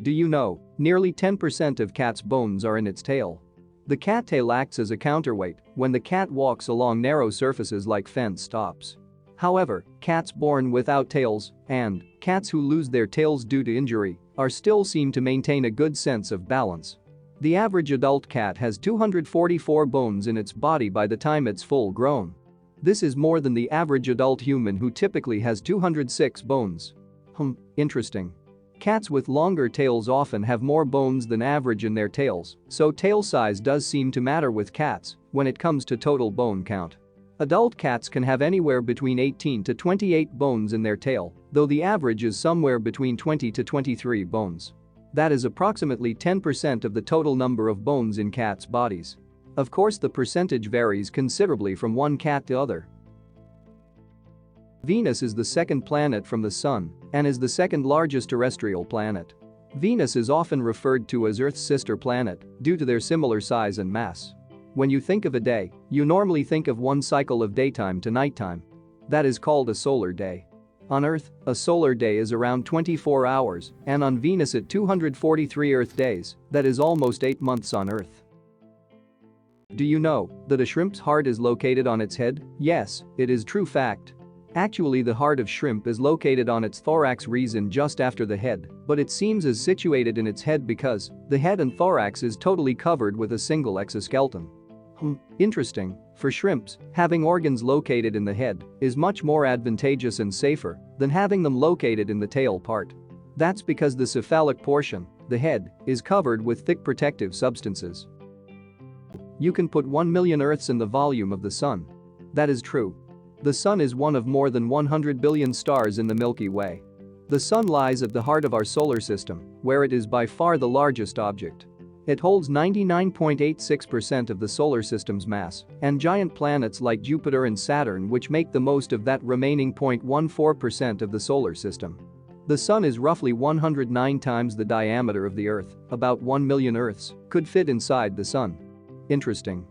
Do you know, nearly 10% of cat's bones are in its tail. The cat tail acts as a counterweight when the cat walks along narrow surfaces like fence tops. However, cats born without tails and cats who lose their tails due to injury are still seen to maintain a good sense of balance. The average adult cat has 244 bones in its body by the time it's full grown. This is more than the average adult human who typically has 206 bones. Interesting. Cats with longer tails often have more bones than average in their tails, so tail size does seem to matter with cats when it comes to total bone count. Adult cats can have anywhere between 18 to 28 bones in their tail, though the average is somewhere between 20 to 23 bones. That is approximately 10% of the total number of bones in cats' bodies. Of course, the percentage varies considerably from one cat to other. Venus is the second planet from the Sun and is the second largest terrestrial planet. Venus is often referred to as Earth's sister planet due to their similar size and mass. When you think of a day, you normally think of one cycle of daytime to nighttime. That is called a solar day. On Earth, a solar day is around 24 hours, and on Venus at 243 Earth days, that is almost 8 months on Earth. Do you know that a shrimp's heart is located on its head? Yes, it is true fact. Actually, the heart of shrimp is located on its thorax region just after the head, but it seems as situated in its head because the head and thorax is totally covered with a single exoskeleton. Interesting. For shrimps, having organs located in the head is much more advantageous and safer than having them located in the tail part. That's because the cephalic portion, the head, is covered with thick protective substances. You can put 1 million Earths in the volume of the Sun. That is true. The Sun is one of more than 100 billion stars in the Milky Way. The Sun lies at the heart of our solar system, where it is by far the largest object. It holds 99.86% of the solar system's mass, and giant planets like Jupiter and Saturn which make the most of that remaining 0.14% of the solar system. The Sun is roughly 109 times the diameter of the Earth, about 1 million Earths could fit inside the Sun. Interesting.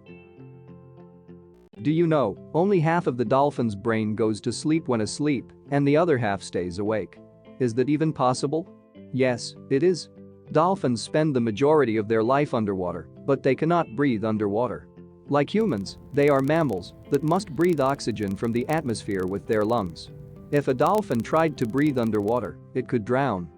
Do you know, only half of the dolphin's brain goes to sleep when asleep, and the other half stays awake? Is that even possible? Yes, it is. Dolphins spend the majority of their life underwater, but they cannot breathe underwater. Like humans, they are mammals that must breathe oxygen from the atmosphere with their lungs. If a dolphin tried to breathe underwater, it could drown.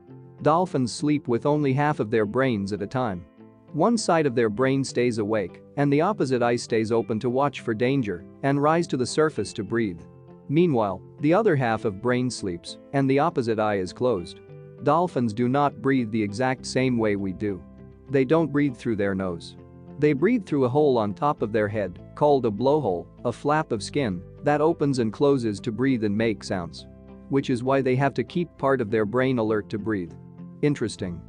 Dolphins sleep with only half of their brains at a time. One side of their brain stays awake, and the opposite eye stays open to watch for danger and rise to the surface to breathe. Meanwhile, the other half of brain sleeps, and the opposite eye is closed. Dolphins do not breathe the exact same way we do. They don't breathe through their nose. They breathe through a hole on top of their head, called a blowhole, a flap of skin that opens and closes to breathe and make sounds. Which is why they have to keep part of their brain alert to breathe. Interesting.